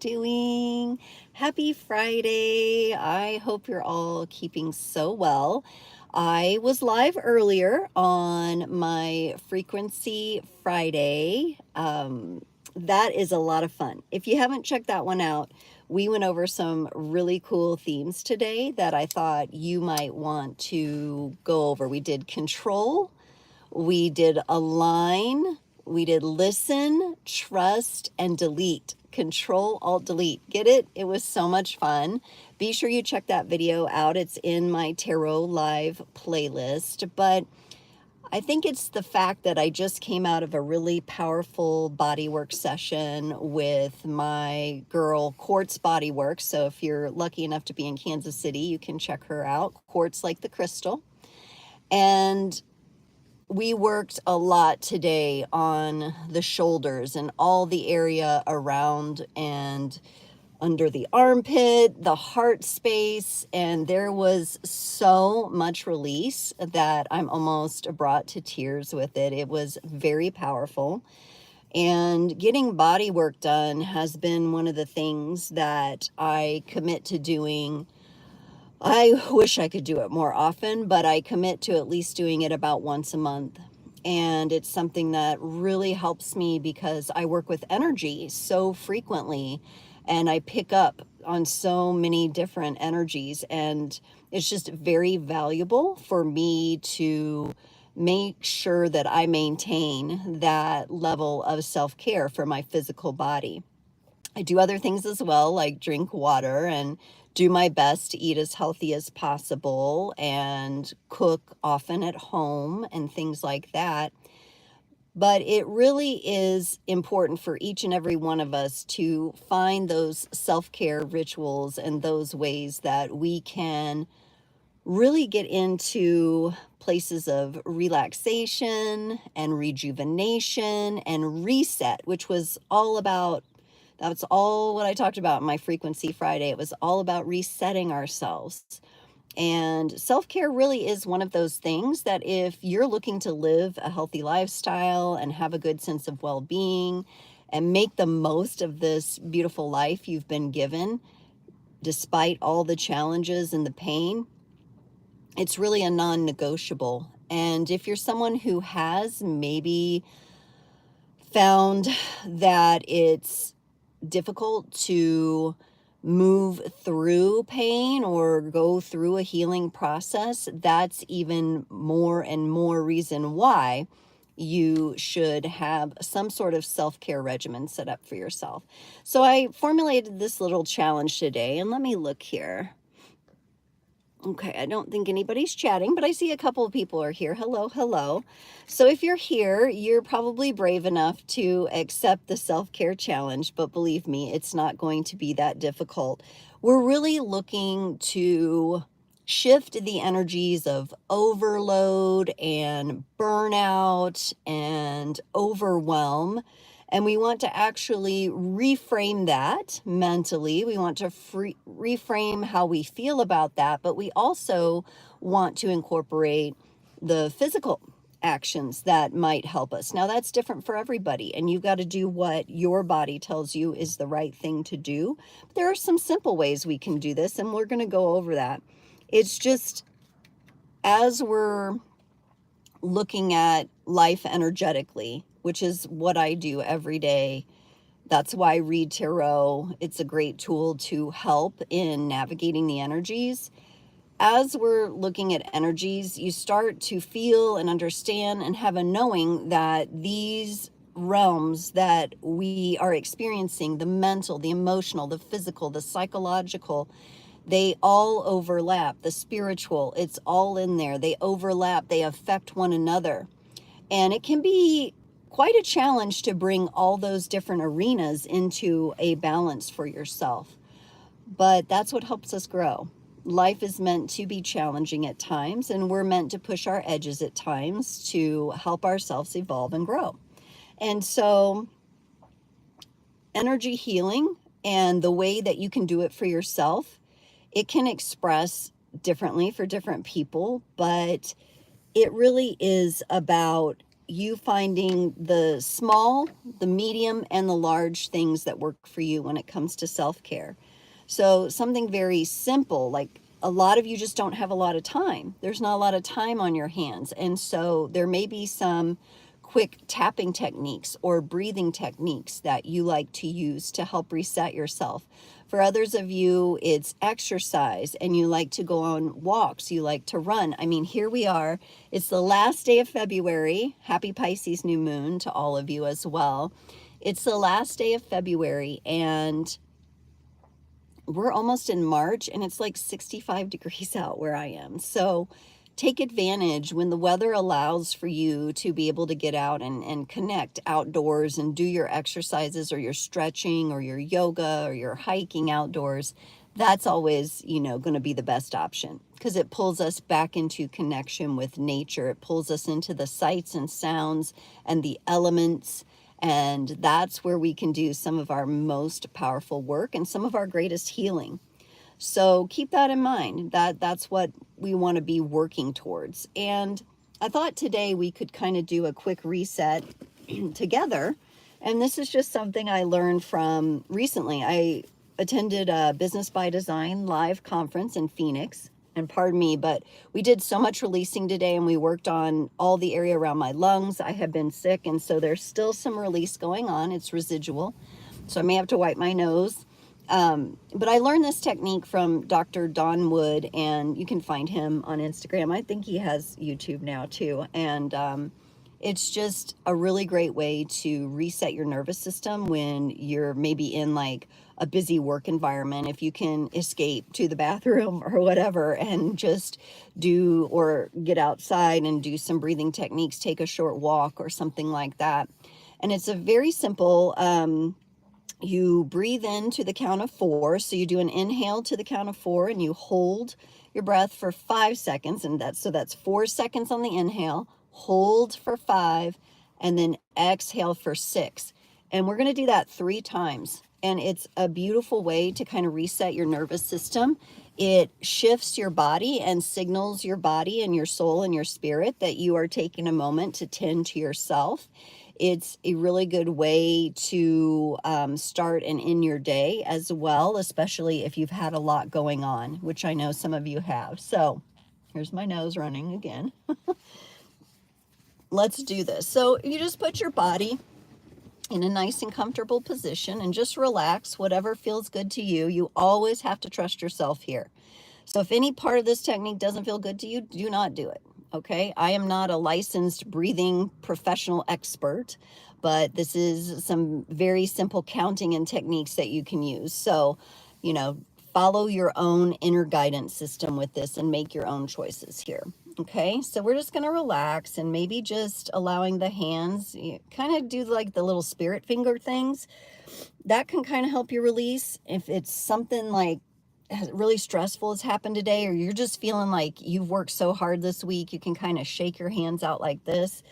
doing? Happy Friday. I hope you're all keeping so well. I was live earlier on my Frequency Friday. That is a lot of fun. If you haven't checked that one out, we went over some really cool themes today that I thought you might want to go over. We did control, we did align, we did listen, trust, and delete. Control, Alt, delete. Get it? It was so much fun. Be sure you check that video out. It's in my Tarot Live playlist. But I think it's the fact that I just came out of a really powerful bodywork session with my girl Quartz Bodywork. So if you're lucky enough to be in Kansas City, you can check her out. Quartz like the crystal. And we worked a lot today on the shoulders and all the area around and under the armpit, the heart space, and there was so much release that I'm almost brought to tears with it. It was very powerful. And getting body work done has been one of the things that I commit to doing. I wish I could do it more often, but I commit to at least doing it about once a month. And it's something that really helps me because I work with energy so frequently and I pick up on so many different energies. And it's just very valuable for me to make sure that I maintain that level of self-care for my physical body. I do other things as well, like drink water and do my best to eat as healthy as possible and cook often at home and things like that. But it really is important for each and every one of us to find those self-care rituals and those ways that we can really get into places of relaxation and rejuvenation and reset, which was all about, that's all what I talked about in my Frequency Friday. It was all about resetting ourselves. And self-care really is one of those things that if you're looking to live a healthy lifestyle and have a good sense of well-being and make the most of this beautiful life you've been given, despite all the challenges and the pain, it's really a non-negotiable. And if you're someone who has maybe found that it's difficult to move through pain or go through a healing process, that's even more and more reason why you should have some sort of self-care regimen set up for yourself. So I formulated this little challenge today, and let me look here. Okay, I don't think anybody's chatting, but I see a couple of people are here. Hello, hello. So if you're here, you're probably brave enough to accept the self-care challenge, but believe me, it's not going to be that difficult. We're really looking to shift the energies of overload and burnout and overwhelm. And we want to actually reframe that mentally. We want to reframe how we feel about that, but we also want to incorporate the physical actions that might help us. Now, that's different for everybody, and you've got to do what your body tells you is the right thing to do. But there are some simple ways we can do this, and we're going to go over that. It's just as we're looking at life energetically, which is what I do every day. That's why I read tarot. It's a great tool to help in navigating the energies. As we're looking at energies, you start to feel and understand and have a knowing that these realms that we are experiencing, the mental, the emotional, the physical, the psychological, they all overlap. The spiritual, it's all in there. They overlap, they affect one another. And it can be quite a challenge to bring all those different arenas into a balance for yourself. But that's what helps us grow. Life is meant to be challenging at times, and we're meant to push our edges at times to help ourselves evolve and grow. And so energy healing and the way that you can do it for yourself, it can express differently for different people, but it really is about you finding the small, the medium, and the large things that work for you when it comes to self-care. So something very simple, like a lot of you just don't have a lot of time. There's not a lot of time on your hands. And so there may be some quick tapping techniques or breathing techniques that you like to use to help reset yourself. For others of you, it's exercise and you like to go on walks, you like to run. I mean, here we are. It's the last day of February. Happy Pisces new moon to all of you as well. It's the last day of February and we're almost in March and it's like 65 degrees out where I am. So take advantage when the weather allows for you to be able to get out and connect outdoors and do your exercises or your stretching or your yoga or your hiking outdoors. That's always, going to be the best option because it pulls us back into connection with nature. It pulls us into the sights and sounds and the elements. And that's where we can do some of our most powerful work and some of our greatest healing. So keep that in mind. That's what we want to be working towards. And I thought today we could kind of do a quick reset together. And this is just something I learned from recently. I attended a Business by Design live conference in Phoenix. And pardon me, but we did so much releasing today and we worked on all the area around my lungs. I have been sick, and so there's still some release going on. It's residual. So I may have to wipe my nose. But I learned this technique from Dr. Don Wood, and you can find him on Instagram. I think he has YouTube now too. And it's just a really great way to reset your nervous system when you're maybe in like a busy work environment. If you can escape to the bathroom or whatever and just do or get outside and do some breathing techniques, take a short walk or something like that. And it's a very simple, you breathe in to the count of 4. So you do an inhale to the count of 4 and you hold your breath for 5 seconds. And that's 4 seconds on the inhale, hold for 5, and then exhale for 6. And we're going to do that 3 times. And it's a beautiful way to kind of reset your nervous system. It shifts your body and signals your body and your soul and your spirit that you are taking a moment to tend to yourself. It's a really good way to start and end your day as well, especially if you've had a lot going on, which I know some of you have. So here's my nose running again. Let's do this. So you just put your body in a nice and comfortable position and just relax, whatever feels good to you. You always have to trust yourself here. So if any part of this technique doesn't feel good to you, do not do it. Okay, I am not a licensed breathing professional expert, but this is some very simple counting and techniques that you can use. So, follow your own inner guidance system with this and make your own choices here. Okay, so we're just going to relax and maybe just allowing the hands, kind of do like the little spirit finger things. That can kind of help you release. If it's something like really stressful has happened today, or you're just feeling like you've worked so hard this week, you can kind of shake your hands out like this.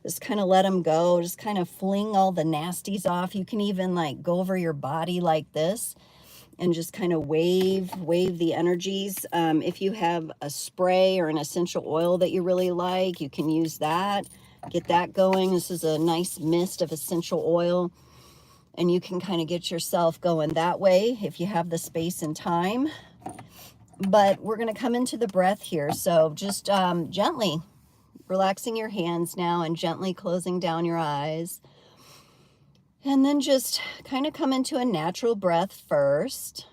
Just kind of let them go. Just kind of fling all the nasties off. You can even like go over your body like this and just kind of wave the energies. If you have a spray or an essential oil that you really like, you can use that. Get that going. This is a nice mist of essential oil. And you can kind of get yourself going that way if you have the space and time. But we're going to come into the breath here. So just gently relaxing your hands now and gently closing down your eyes. And then just kind of come into a natural breath first.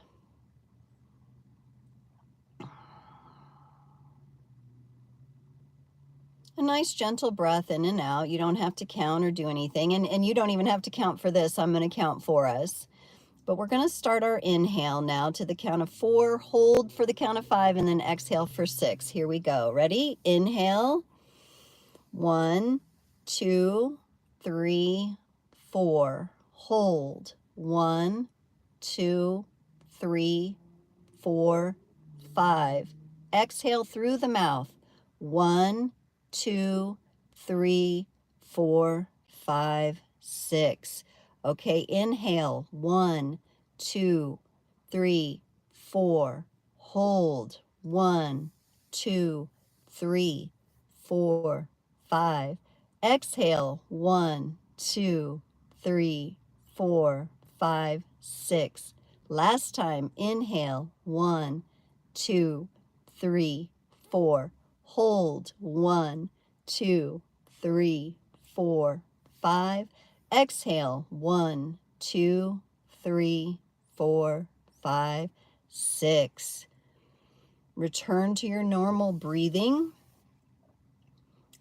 A nice gentle breath in and out. You don't have to count or do anything. And you don't even have to count for this. I'm going to count for us. But we're going to start our inhale now to the count of 4, hold for the count of 5, and then exhale for 6. Here we go. Ready? Inhale. 1, 2, 3, 4. Hold. 1, 2, 3, 4, 5. Exhale through the mouth. 1, 2, 3, 4, 5, 6. Okay, inhale. 1, 2, 3, 4. Hold. 1, 2, 3, 4, 5. Exhale, 1, 2, 3, 4, 5, 6. Last time, inhale, 1, 2, 3, 4. Hold, 1, 2, 3, 4, 5. Exhale, 1, 2, 3, 4, 5, 6. Return to your normal breathing.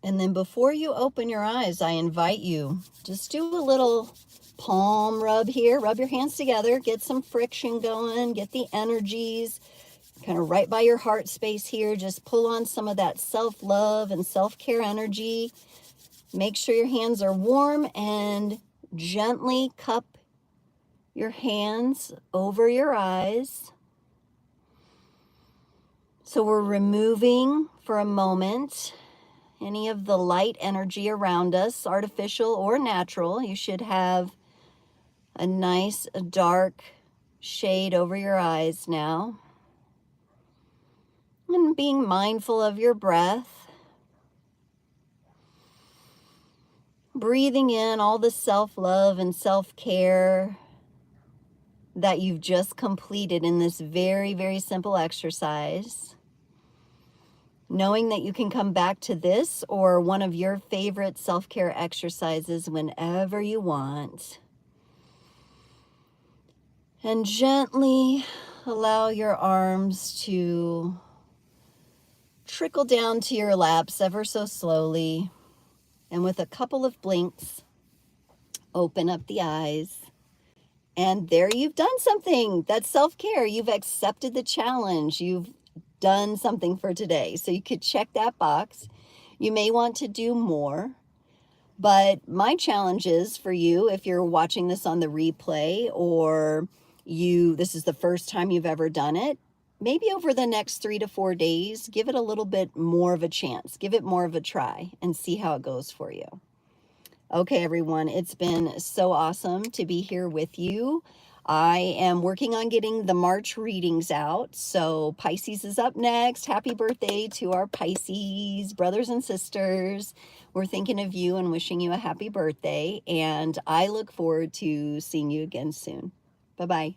And then before you open your eyes, I invite you, just do a little palm rub here. Rub your hands together, get some friction going, get the energies kind of right by your heart space here. Just pull on some of that self-love and self-care energy. Make sure your hands are warm and gently cup your hands over your eyes. So we're removing for a moment any of the light energy around us, artificial or natural. You should have a nice dark shade over your eyes now. And being mindful of your breath. Breathing in all the self-love and self-care that you've just completed in this very, very simple exercise. Knowing that you can come back to this or one of your favorite self-care exercises whenever you want. And gently allow your arms to trickle down to your laps ever so slowly. And with a couple of blinks, open up the eyes. And there you've done something. That's self-care. You've accepted the challenge. You've done something for today. So you could check that box. You may want to do more. But my challenge is for you, if you're watching this on the replay or this is the first time you've ever done it, maybe over the next 3 to 4 days, give it a little bit more of a chance. Give it more of a try and see how it goes for you. Okay, everyone, it's been so awesome to be here with you. I am working on getting the March readings out. So Pisces is up next. Happy birthday to our Pisces brothers and sisters. We're thinking of you and wishing you a happy birthday. And I look forward to seeing you again soon. Bye-bye.